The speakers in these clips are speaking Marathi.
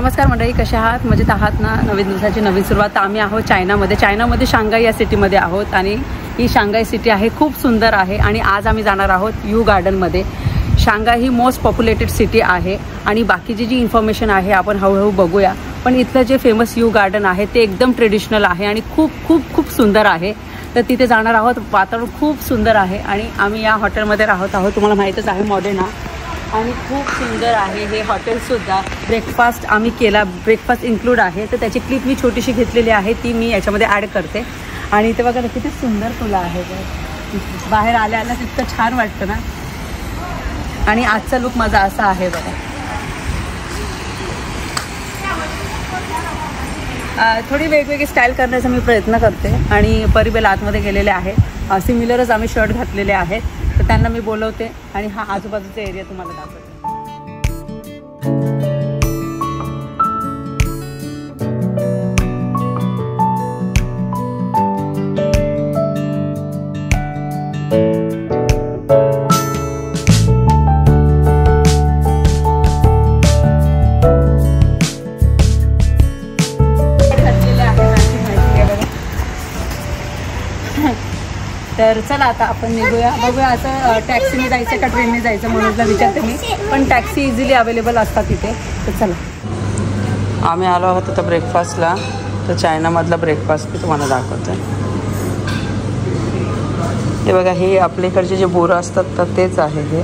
नमस्कार मंडळी, कशा आहात? मजेत आहात ना? नवीन दिवसाची नवीन सुरुवात. आम्ही आहोत चायनामध्ये शांघाई या सिटीमध्ये आहोत आणि ही शांघाई सिटी आहे, खूप सुंदर आहे. आणि आज आम्ही जाणार आहोत यू गार्डनमध्ये. शांघाई ही मोस्ट पॉप्युलेटेड सिटी आहे आणि बाकीची जी इन्फॉर्मेशन आहे आपण हळूहळू बघूया. पण इथलं जे फेमस यू गार्डन आहे ते एकदम ट्रेडिशनल आहे आणि खूप खूप खूप सुंदर आहे. तर तिथे जाणार आहोत. वातावरण खूप सुंदर आहे आणि आम्ही या हॉटेलमध्ये राहत आहोत. तुम्हाला माहीतच आहे मॉडेर्ना, आणि खूप सुंदर आहे हे हॉटेलसुद्धा. ब्रेकफास्ट आम्ही केला, ब्रेकफास्ट इन्क्लूड आहे. तर त्याची क्लिप मी छोटीशी घेतलेली आहे, ती मी याच्यामध्ये ॲड करते. आणि इथे बघा किती सुंदर फुलं आहे. बाहेर आल्या आल्या तितकं छान वाटतं ना. आणि आजचा लुक माझा असा आहे बघा. थोडी वेगवेगळी स्टाईल करण्याचा मी प्रयत्न करते. आणि परिबेल आतमध्ये गेलेले आहे, सिमिलरच आम्ही शर्ट घातलेले आहेत. तर त्यांना मी बोलवते आणि हा आजूबाजूचा एरिया तुम्हाला दाखवते. तर चला आता आपण निघूया, बघूया असं टॅक्सीने जायचं का ट्रेनने जायचं म्हणून विचारते मी. पण टॅक्सी इझिली अवेलेबल असतात इथे. तर चला, आम्ही आलो आहोत आता ब्रेकफास्टला. तर चायनामधला ब्रेकफास्ट मी तुम्हाला दाखवते. हे बघा, हे आपल्याकडचे जे बोरं असतात तर तेच आहे हे.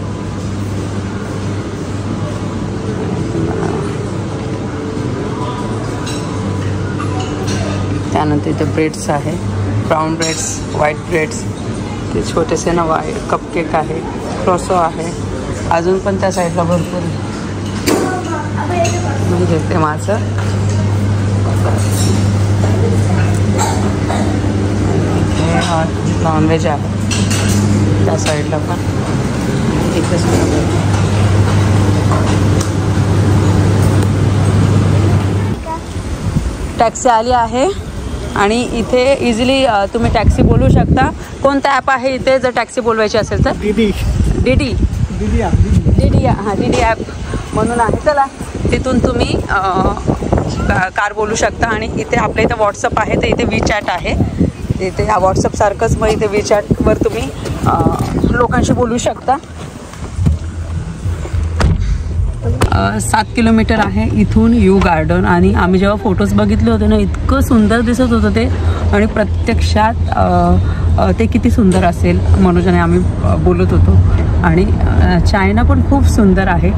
त्यानंतर इथे ब्रेड्स आहे, ब्राऊन ब्रेड्स, व्हाईट ब्रेड्स, ते छोटेसे ना कपकेक आहे, क्रोसो आहे. अजून पण त्या साईडला भरपूर मी घेते माझं. हे नॉनव्हेज आहे त्या साईडला पण. इथे टॅक्सी आली आहे आणि इथे इझिली तुम्ही टॅक्सी बोलू शकता. कोणता ॲप आहे इथे जर टॅक्सी बोलवायची असेल तर? डीडी हां, डीडी ॲप म्हणून आहे. चला, तिथून तुम्ही कार बोलू शकता. आणि इथे आपल्या इथे व्हॉट्सअप आहे, तर इथे WeChat आहे. इथे व्हॉट्सअपसारखंच मग इथे WeChatवर तुम्ही लोकांशी बोलू शकता. 7 किलोमीटर आहे इथून यू गार्डन. आणि आम्ही जेव्हा फोटोज बघितले होते ना, इतकं सुंदर दिसत होतं ते. आणि प्रत्यक्षात ते किती सुंदर असेल मनोजाने आम्ही बोलत होतो. आणि चायना पण खूप सुंदर आहे.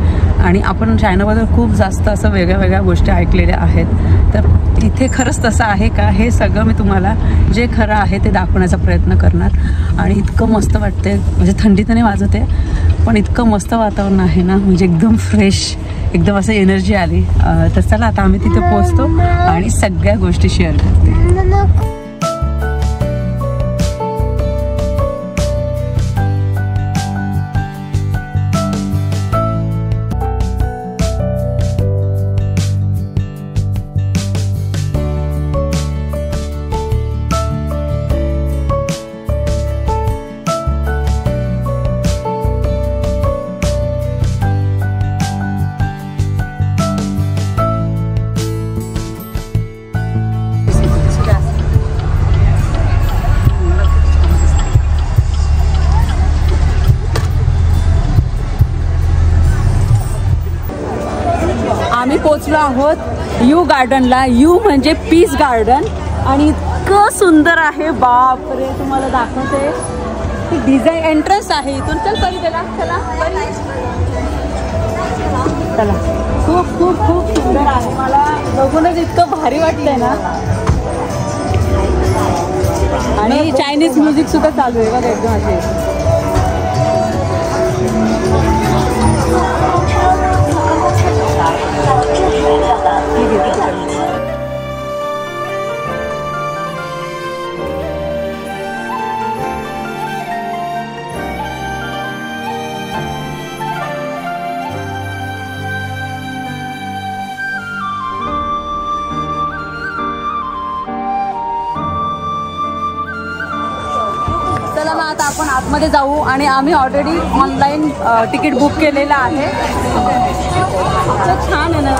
आणि आपण चायनाबद्दल खूप जास्त असं वेगळ्या वेगळ्या गोष्टी ऐकलेल्या आहेत. तर इथे खरंच तसं आहे का, हे सगळं मी तुम्हाला जे खरं आहे ते दाखवण्याचा प्रयत्न करणार. आणि इतकं मस्त वाटते, म्हणजे थंडी तर नाही वाजते पण इतकं मस्त वातावरण आहे ना, म्हणजे एकदम फ्रेश, एकदम असं एनर्जी आली. तर चला आता आम्ही तिथे पोहोचतो आणि सगळ्या गोष्टी शेअर करते. आम्ही पोचलो आहोत यू गार्डनला. यू म्हणजे पीस गार्डन. आणि इतकं सुंदर आहे, बापरे. तुम्हाला दाखवते ही डिझाईन. एंट्रन्स आहे इथून. चल परी, चला चला चला. खूप खूप खूप सुंदर आहे. मला बघूनच इतकं भारी वाटतंय ना. आणि चायनीज म्युझिक सुद्धा चालू आहे बघा एकदम असे. चला ना आता आपण आतमध्ये जाऊ आणि आम्ही ऑलरेडी ऑनलाईन तिकीट बुक केलेलं आहे. छान आहे ना.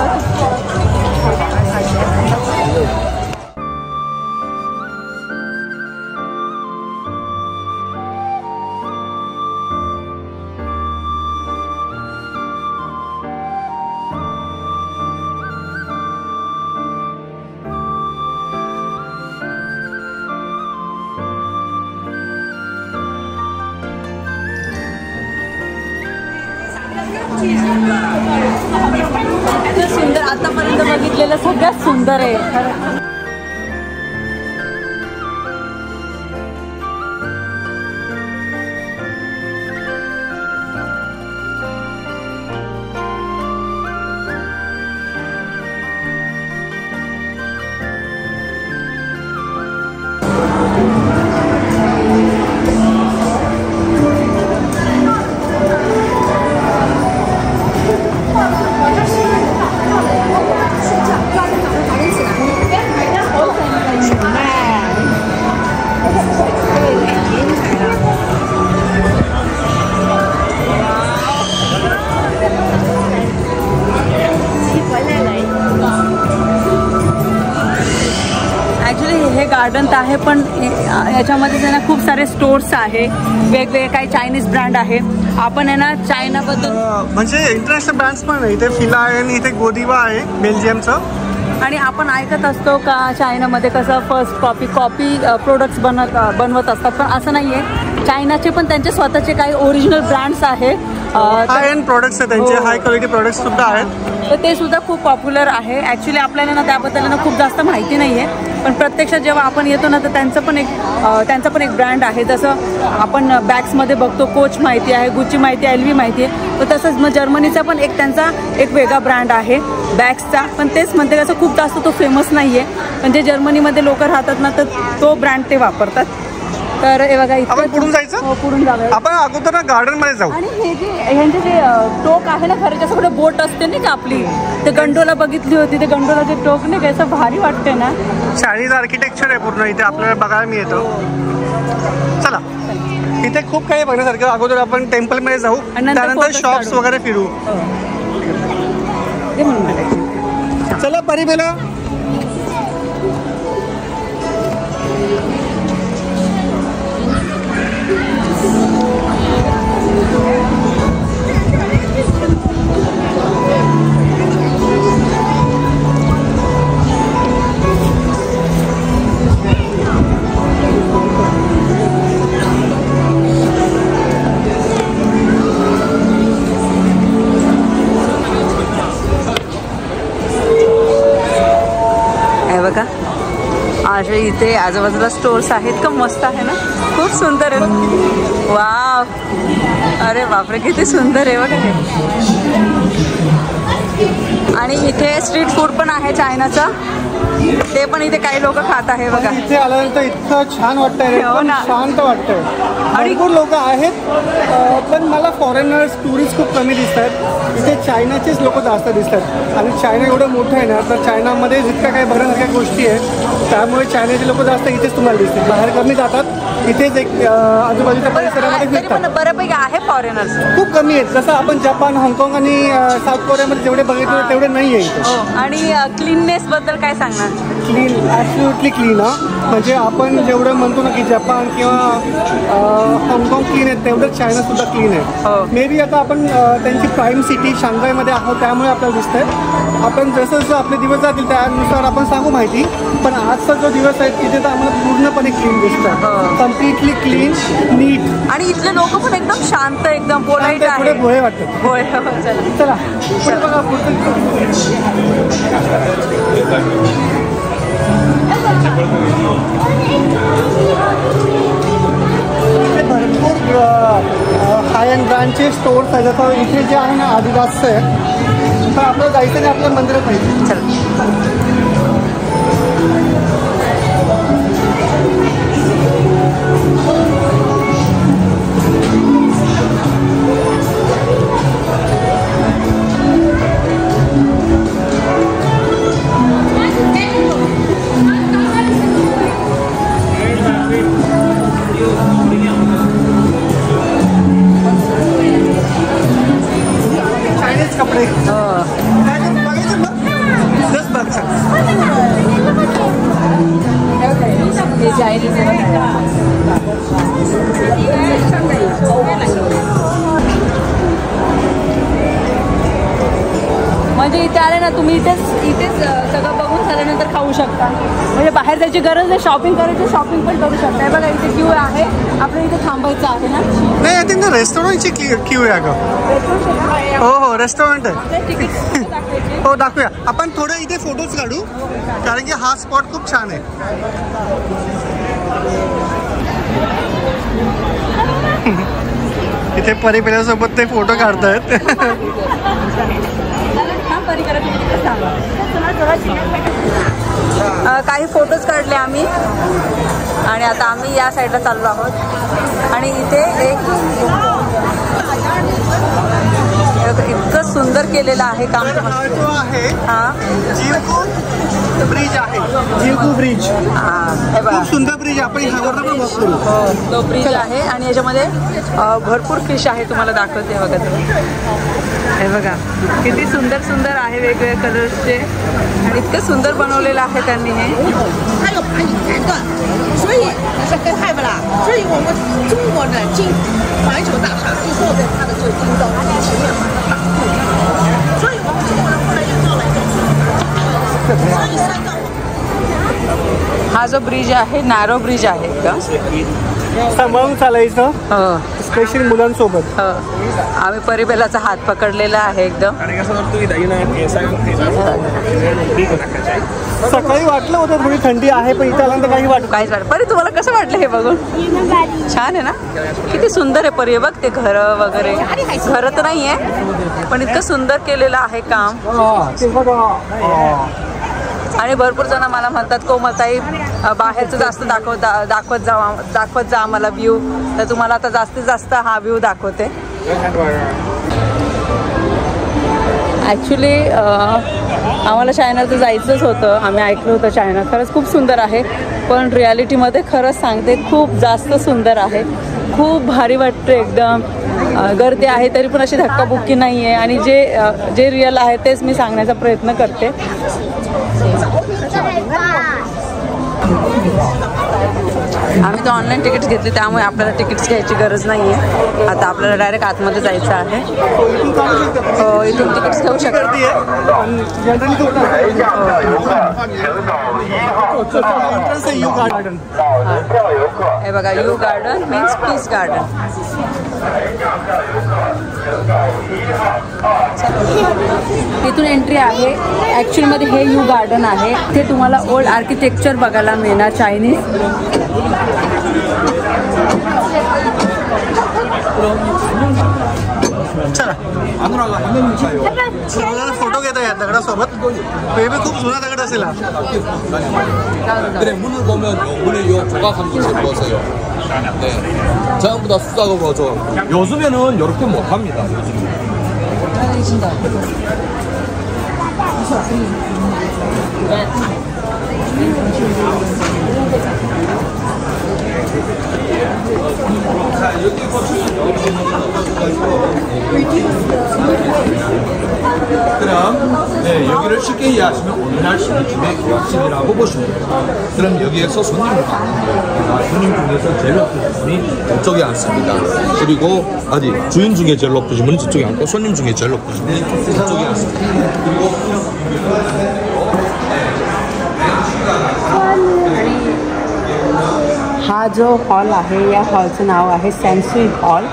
सुंदर आतापर्यंत बघितलेलं सगळ्यात सुंदर आहे. हे गार्डन तर आहे पण याच्यामध्ये त्यांना खूप सारे स्टोर्स आहे, वेगवेगळे काही चायनीज ब्रँड आहे. आपण आहे ना चायनाबद्दल म्हणजे इंटरनॅशनल ब्रँड्स पण आहे. इथे फिला आहे आणि इथे गोदिवा आहे बेल्जियमचं. आणि आपण ऐकत असतो का चायनामध्ये कसं फर्स्ट कॉपी प्रोडक्ट्स बनवत असतात, पण असं नाही आहे. चायनाचे पण त्यांचे स्वतःचे काही ओरिजिनल ब्रँड्स आहेत, हाय एंड प्रोडक्ट्स आहेत त्यांचे, हाय क्वालिटी प्रोडक्ट्स सुद्धा आहेत. तर ते सुद्धा खूप पॉप्युलर आहे. ॲक्च्युली आपल्याला ना त्याबद्दल ना खूप जास्त माहिती नाही आहे, पण प्रत्यक्षात जेव्हा आपण येतो ना तर त्यांचा पण एक ब्रँड आहे. जसं आपण बॅग्समध्ये बघतो कोच माहिती आहे, गुच्ची माहिती आहे, LV माहिती आहे, तर तसंच मग जर्मनीचा पण त्यांचा एक वेगळा ब्रँड आहे बॅग्सचा. पण तेच म्हणते कसं खूप जास्त तो फेमस नाही आहे, पण जे जर्मनीमध्ये लोक राहतात ना तर तो ब्रँड ते वापरतात. तर हे बघा इथे आपण पुढून जायचं. हो, पुढून जाऊया. आपण अगोदर ना गार्डन मध्ये जाऊ. आणि हे ह्यांचे जे टोक आहे ना खरं त्याच्याकडे बोट असते नाही का आपली, ते गंडोला बघितली होती, ते गंडोलाचे टोक नाही का असं भारी वाटते ना. चायनीज आर्किटेक्चर आहे पूर्ण इथे आपल्याला बघायला मिळतो. चला इथे खूप काही बघण्यासारखं. अगोदर आपण टेम्पल मध्ये जाऊ, त्यानंतर शॉप्स वगैरे फिरू. चला परिबेला. असे इथे आजूबाजूला स्टोर्स आहेत का, मस्त आहे ना, खूप सुंदर आहे. वाव, अरे बापरे किती सुंदर आहे बघा हे. आणि इथे स्ट्रीट फूड पण आहे चायनाचं, ते पण इथे काही लोक खात आहे बघा. इथे आल्यानंतर इतकं छान वाटतंय, शांत वाटतंय. भरपूर लोक आहेत, पण मला फॉरेनर्स टुरिस्ट खूप कमी दिसत आहेत. इथे चायनाचेच लोक जास्त दिसतात. आणि चायना एवढं मोठं आहे ना, तर चायनामध्ये जितक्या काही बघण्यासारख्या गोष्टी आहेत, त्यामुळे चायनाचे लोक जास्त इथेच तुम्हाला दिसतील. बाहेर कमी जातात, इथेच एक आजूबाजूच्या परिसरामध्ये फिरतात. बऱ्यापैकी आहे फॉरेनर्स, खूप कमी आहेत. जसं आपण जपान, हाँगकाँग आणि साऊथ कोरियामध्ये जेवढे बघितले तेवढे नाही आहे इथे. आणि क्लीननेस बद्दल काय सांगणार? Clean, absolutely clean. म्हणजे आपण जेवढं म्हणतो ना की जपान किंवा हाँगकाँग क्लीन आहे, तेवढंच चायना सुद्धा क्लीन आहे. मे बी आता आपण त्यांची प्राईम सिटी शांघायमध्ये आहोत, त्यामुळे आपल्याला दिसतंय. आपण जसं जसं आपले दिवस जातील त्यानुसार आपण सांगू माहिती, पण आजचा जो दिवस आहे तिथे तर आम्हाला पूर्णपणे क्लीन दिसतं. कम्प्लिटली क्लीन, नीट. आणि इथले लोक पण एकदम शांत, एकदम पोलाईट आहे, थोडे भोळे वाटतात. होय, चला पुढे बघा. भरपूर हाय एंड ब्रँडचे स्टोर्स आहेत. जसं इथे जे आहे ना आदिदासचं आहे, तर आपलं जायचं नाही, आपल्या मंदिरात पाहिजे. चला चायनीज म्हणजे इथे आले ना तुम्ही इथेच सगळं बघून झाल्यानंतर खाऊ शकता. म्हणजे बाहेर जायची गरज नाही. शॉपिंग करायची शॉपिंग पण करू शकता. बघा इथे क्यू आहे. आपल्याला इथे थांबायचं आहे ना. नाही आय थिंक रेस्टॉरंटची क्यू आहे का? हो हो रेस्टॉरंट आहे. हो दाखवूया आपण. थोडं इथे फोटोज काढू कारण की हा स्पॉट खूप छान आहे. इथे परिपेल्यासोबत ते फोटो काढतायत. काही फोटोज काढले आम्ही आणि आता आम्ही या साईडला चाललो आहोत. आणि इथे एक इतकं सुंदर केलेलं आहे काम. हा ब्रिज आहे. जिरकू ब्रिज खूप सुंदर ब्रिज. आपण ह्यावर पण बघतो. तो ब्रिज आहे आणि याच्यामध्ये भरपूर फिश आहे. तुम्हाला दाखवते बघा तुम्ही. हे बघा किती सुंदर सुंदर आहे. वेगवेगळ्या कलर्सचे आणि इतकं सुंदर बनवलेलं आहे त्यांनी हे. हा जो ब्रिज आहे नॅरो ब्रिज आहे का सांभाळून चालायचं. स्पेशली मुलांसोबत. आम्ही परिबेलाचा हात पकडलेला आहे एकदम. सकाळी वाटलं होतं थोडी थंडी आहे पण इथे आल्यानंतर काहीच वाटत. परी तुम्हाला कसं वाटलं हे बघून? छान आहे ना. किती सुंदर आहे परी. बघ ते घर वगैरे. घर तर नाही आहे पण इतकं सुंदर केलेलं आहे काम. आणि भरपूर जण मला म्हणतात कोमलताई बाहेरचं जास्त दाखवत जा आम्हाला व्ह्यू. तर तुम्हाला आता जास्तीत जास्त हा व्ह्यू दाखवते. ॲक्च्युली आम्हाला चायनाचं जायचंच होतं. आम्ही ऐकलं होतं चायना खरंच खूप सुंदर आहे. पण रियालिटीमध्ये खरंच सांगते खूप जास्त सुंदर आहे. खूप भारी वाटतं एकदम. गर्दी आहे तरी पण अशी धक्काबुक्की नाही आहे. आणि जे रिअल आहे तेच मी सांगण्याचा प्रयत्न करते. आम्ही तर ऑनलाईन तिकीट्स घेतली त्यामुळे आपल्याला तिकीट्स घ्यायची गरज नाही आहे. आता आपल्याला डायरेक्ट आतमध्ये जायचं आहे. इथून तिकीट्स घेऊ शकतो. हे बघा you garden means peace garden. इथून एंट्री आहे. ॲक्च्युअलमध्ये हे यू गार्डन आहे. ते तुम्हाला ओल्ड आर्किटेक्चर बघायला मिळणार चायनीज. फोटो घेता या दगडासोबत. बेबी खूप जुना दगड असेल. 문을 보면 문에 요 조각함도 제거하세요. 네, 전부 다 수작업이죠. 요즘에는 이렇게 못합니다. 여기 보시면 그럼 네, 여기를 쉽게 이해하시면 오늘날 신입집의 교학실이라고 보시면 됩니다. 그럼 여기에서 손님을 받는 거예요. 손님 중에서 제일 높은 분이 이쪽에 앉습니다. 그리고 아직 주인 중에 제일 높으신 분은 저쪽에 앉고 손님 중에 제일 높으신 분이 이쪽에 앉습니다. 그리고 हा जो हॉल आहे या हॉलचं नाव आहे Sansui hall.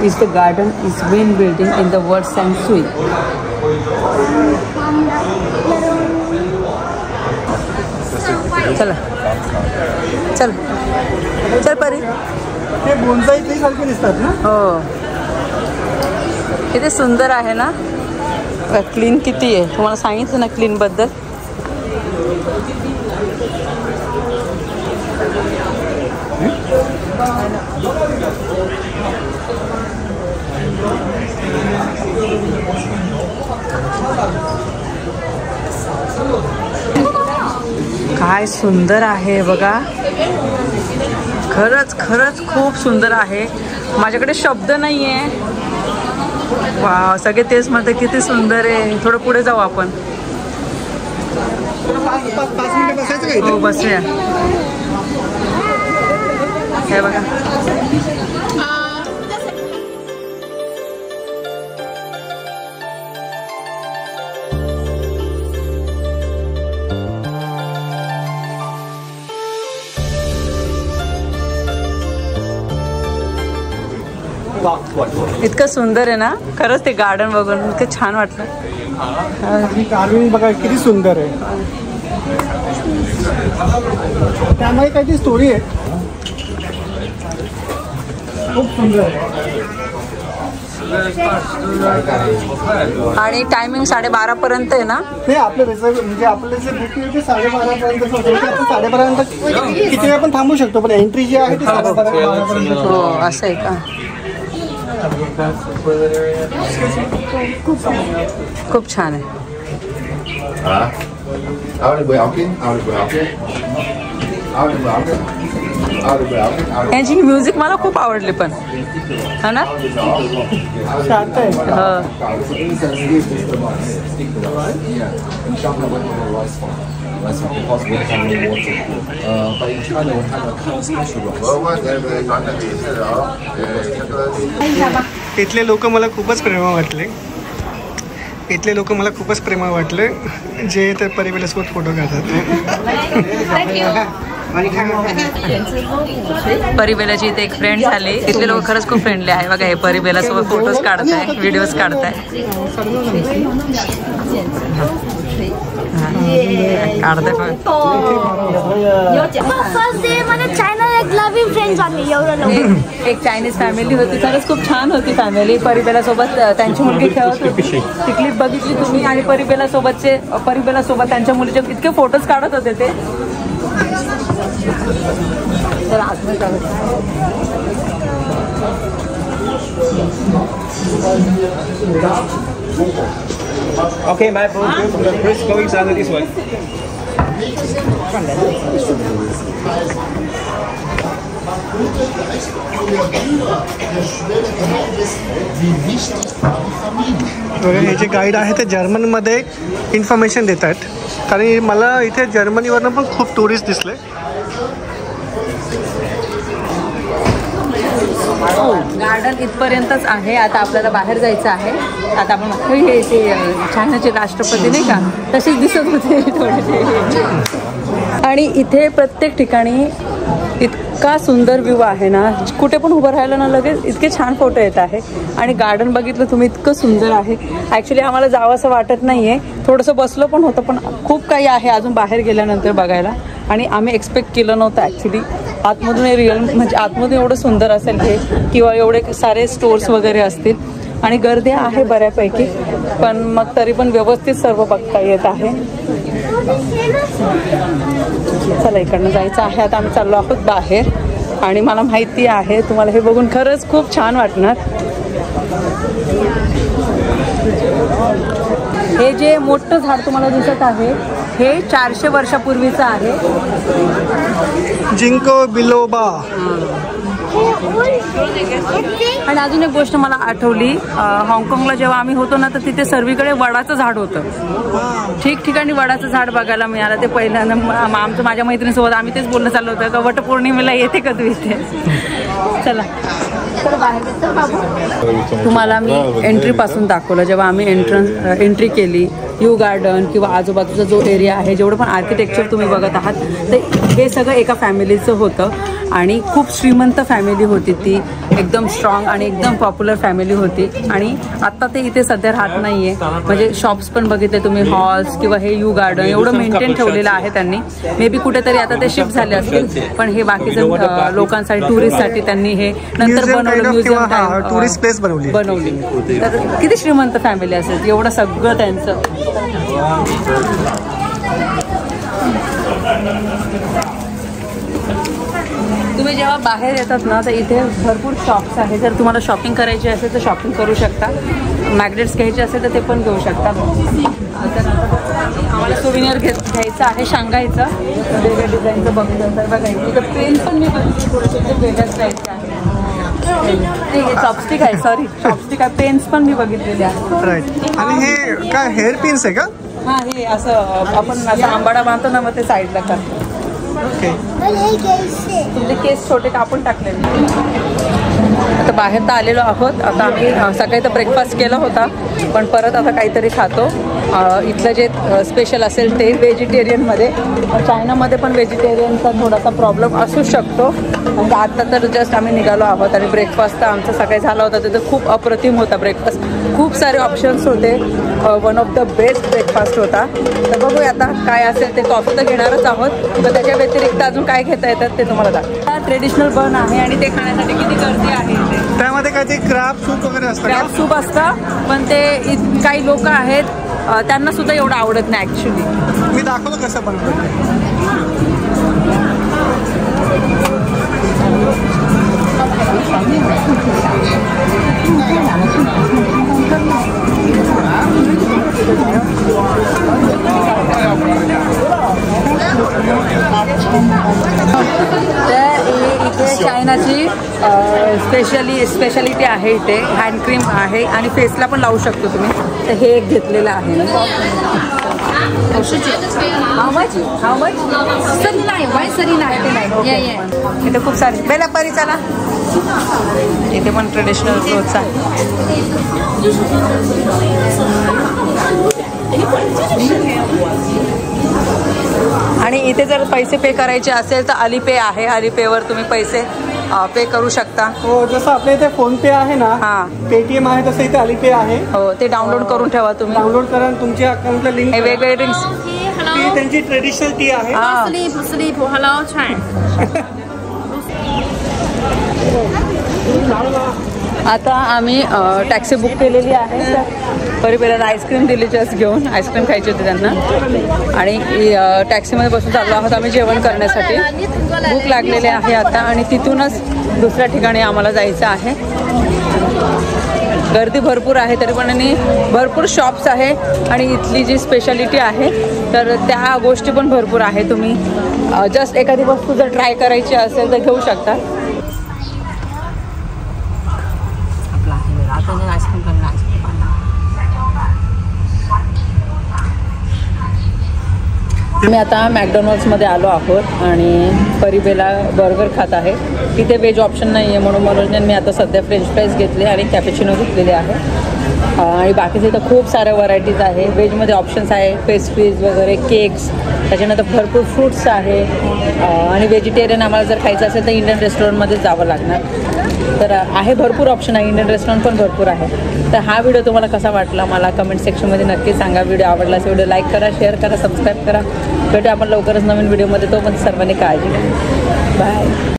Is the garden is main building in the word Sansui. चला चल चल परी. ते बोनसाई ट्री सारखे दिसतात ना. हो किती सुंदर आहे ना. क्लीन किती आहे. तुम्हाला सांगितलं ना क्लीनबद्दल. काय सुंदर आहे बघा. खरंच खरंच खूप सुंदर आहे. माझ्याकडे शब्द नाही आहे. वा सगळे तेच म्हणते किती सुंदर आहे. थोडं पुढे जाऊ आपण. पाच मिनिटं बसायचं का? हो बसूया. हे बघा. इतकं सुंदर आहे ना खरंच ते गार्डन बघून इतकं छान वाटलं. कार्विंग बघा किती सुंदर आहे. त्यामुळे काहीतरी स्टोरी आहे. खूप सुंदर आहे. आणि टायमिंग 12:30 पर्यंत आहे ना. ते आपलं रिझर्व म्हणजे आपलं जे बुकिंग आहे ते 12:30 पर्यंत होतं. आपण 12:30 पर्यंत किती वेळ पण थांबू शकतो पण एंट्री जी आहे ती 12:30 पर्यंत. हो असं आहे का. खूप छान आहे. यांची म्युझिक मला खूप आवडली पण है ना. इथले लोक मला खूपच प्रेमळ वाटले. इथले लोक मला खूपच प्रेमळ वाटले जे ते परिवेलासोबत फोटो काढतात. परिबेलाची इथे एक फ्रेंड झाली. इथले लोक खरंच खूप फ्रेंडली आहे बघा. हे परिबेलासोबत फोटोज काढताय, व्हिडिओज काढताय. एक चायनीज फॅमिली होती. खरंच खूप छान होती फॅमिली. परिबेलासोबत त्यांची मुलगी खेळत होती. ती क्लिप बघितली तुम्ही. आणि परिबेलासोबत त्यांच्या मुलीचे इतके फोटोज काढत होते ते. तर Okay, my phone from the first going sound this one. हे जे गाईड आहे ते जर्मनमध्ये इन्फॉर्मेशन देतात. कारण मला इथे जर्मनीवरनं पण खूप टुरिस्ट दिसले. गार्डन इथपर्यंतच आहे. आता आपल्याला बाहेर जायचं आहे. आता आपण हे ते चायनाचे राष्ट्रपती नाही का तसेच दिसत होते थोडेसे. आणि इथे प्रत्येक ठिकाणी इतका सुंदर व्ह्यू आहे ना. कुठे पण उभं राहिलं ना लगेच इतके छान फोटो येत आहे. आणि गार्डन बघितलं तुम्ही इतकं सुंदर आहे. ॲक्च्युली आम्हाला जावं असं वाटत नाही आहे. थोडंसं बसलं पण होतं पण खूप काही आहे अजून बाहेर गेल्यानंतर बघायला. आणि आम्ही एक्सपेक्ट केलं नव्हतं ॲक्च्युली आतमधून हे रिअल म्हणजे आतमधून एवढं सुंदर असेल हे किंवा एवढे सारे स्टोर्स वगैरे असतील. आणि गर्दी आहे बऱ्यापैकी पण मग तरी पण व्यवस्थित सर्व बघता येत आहे. चला इकडनं जायचं आहे. आता आम्ही चाललो आहोत बाहेर. आणि मला माहिती आहे तुम्हाला हे बघून खरंच खूप छान वाटणार. हे जे मोठं झाड तुम्हाला दिसत आहे हे 400 वर्षापूर्वीचं आहे. Ginkgo biloba. आणि अजून एक गोष्ट मला आठवली. हाँगकाँगला जेव्हा आम्ही होतो ना तर तिथे सर्वीकडे वडाचं झाड होतं. ठिकठिकाणी वडाचं झाड बघायला मिळालं. ते पहिल्यांदा माझ्या मैत्रिणीसोबत आम्ही तेच बोलणं चाललं होतं का वटपौर्णिमेला येते का तू इथे. चला तुम्हाला मी एंट्रीपासून दाखवलं. जेव्हा आम्ही एंट्री केली यू गार्डन किंवा आजूबाजूचा जो एरिया आहे जेवढं पण आर्किटेक्चर तुम्ही बघत आहात तर हे सगळं एका फॅमिलीचं होतं. आणि खूप श्रीमंत फॅमिली होती ती. एकदम स्ट्रॉंग आणि एकदम पॉप्युलर फॅमिली होती. आणि आत्ता ते इथे सध्या राहत नाही आहे. म्हणजे शॉप्स पण बघितले तुम्ही, हॉल्स किंवा हे यू गार्डन एवढं मेंटेन ठेवलेलं आहे त्यांनी. मे बी कुठेतरी आता ते शिफ्ट झाले असतील पण हे बाकीचं लोकांसाठी टुरिस्टसाठी त्यांनी हे नंतर बनवलं. म्युझियम टुरिस्ट प्लेस बनवली. तर किती श्रीमंत फॅमिली असेल एवढं सगळं त्यांचं. तुम्ही जेव्हा बाहेर येतात ना तर इथे भरपूर शॉप्स आहेत. जर तुम्हाला शॉपिंग करायची असेल तर शॉपिंग करू शकता. मॅग्नेट्स घ्यायचे असेल तर ते पण घेऊ शकता. आम्हाला सोविनियर घ्यायचं आहे शांघायचं. वेगळ्या डिझाईनचं बघितलं तर बघा इथं पेन पण मी बघितली वेगळ्याच टाईपचे आहे. हे चॉपस्टिक आहे. सॉरी चॉपस्टिक आहे. पेन्स पण मी बघितलेले आहेत. राईट. आणि हे काय हेअर पिन्स आहे का. हां हे असं आपण असं आंबाडा बांधतो ना मग ते साईडला करतो. ओके. तुमचे केस छोटे कापून टाकलेले. आता बाहेर तर आलेलो आहोत. आता आम्ही सकाळी तर ब्रेकफास्ट केला होता, पण परत आता काहीतरी खातो. इथलं जे स्पेशल असेल ते व्हेजिटेरियनमध्ये. चायनामध्ये पण व्हेजिटेरियनचा थोडासा प्रॉब्लेम असू शकतो. म्हणजे आता तर जस्ट आम्ही निघालो आहोत आणि ब्रेकफास्ट तर आमचा सकाळी झाला होता. तिथं खूप अप्रतिम होता ब्रेकफास्ट. खूप सारे ऑप्शन्स होते. One of the best breakfast होता. तर बघूया आता काय असेल ते. कॉफी तर घेणारच आहोत, तर त्याच्या व्यतिरिक्त अजून काय घेता येतात ते तुम्हाला दाखवा. ट्रेडिशनल बन आहे आणि ते खाण्यासाठी किती गर्दी आहे. त्यामध्ये काय ते क्रॅब सूप वगैरे असतं. क्रॅब सूप असतं, पण ते काही लोक आहेत त्यांना सुद्धा एवढं आवडत नाही ॲक्च्युली. मी दाखवतो कसं बनवतो. इथे चायनाची स्पेशालिटी आहे. इथे हँड क्रीम आहे आणि फेसला पण लावू शकतो तुम्ही. तर हे एक घेतलेलं आहे. इथे खूप सारे बेलापरी. चला इथे पण ट्रेडिशनल क्लोथ्स आहे. आणि इथे जर पैसे पे करायचे असेल तर अलीपे आहे. अलीपेवर तुम्ही पैसे पे करू शकता. हो, जसं आपल्या इथे फोन पे आहे ना, पेटीएम आहे, तसं इथे अलीपे आहे. हो, ते डाउनलोड करून ठेवा तुम्ही. डाउनलोड करा आणि तुमच्या अकाउंटला लिंक. हे वेगवेगळे ड्रिंक्स. ती त्यांची ट्रेडिशनल टी आहे. आता आम्ही टॅक्सी बुक केलेली आहे. परिपेला आईस्क्रीम दिली जस्ट घेऊन. आईस्क्रीम खायची होती त्यांना आणि टॅक्सीमध्ये बसून चाललो आहोत आम्ही जेवण करण्यासाठी. भूक लागलेली आहे आता आणि तिथूनच दुसऱ्या ठिकाणी आम्हाला जायचं आहे. गर्दी भरपूर आहे तरी पण आणि भरपूर शॉप्स आहे आणि इथली जी स्पेशालिटी आहे तर त्या गोष्टी पण भरपूर आहे. तुम्ही जस्ट एखादी वस्तू जर ट्राय करायची असेल तर घेऊ शकता. मी आता मॅकडॉनल्ड्समध्ये आलो आहोत आणि परिबेला बर्गर खात आहे. तिथे व्हेज ऑप्शन नाही आहे म्हणून मी आता सध्या फ्रेंच फ्राईज घेतले आणि कॅपेचिनो घेतलेले आहे. आणि बाकीचे तर खूप साऱ्या व्हरायटीज आहे. व्हेजमध्ये ऑप्शन्स आहे, पेस्ट्रीज वगैरे, केक्स, त्याच्यानंतर भरपूर फ्रूट्स आहे. आणि व्हेजिटेरियन आम्हाला जर खायचं असेल तर इंडियन रेस्टॉरंटमध्ये जावं लागणार. तर आहे भरपूर ऑप्शन आहे. इंडियन रेस्टॉरंट पण भरपूर आहे. तर हा व्हिडिओ तुम्हाला कसा वाटला मला कमेंट सेक्शनमध्ये नक्की सांगा. व्हिडिओ आवडला असेल व्हिडिओ लाईक करा, शेअर करा, सबस्क्राईब करा. भेटू आपण लवकरच नवीन व्हिडिओमध्ये. तो पण सर्वांनी काळजी घ्या. बाय.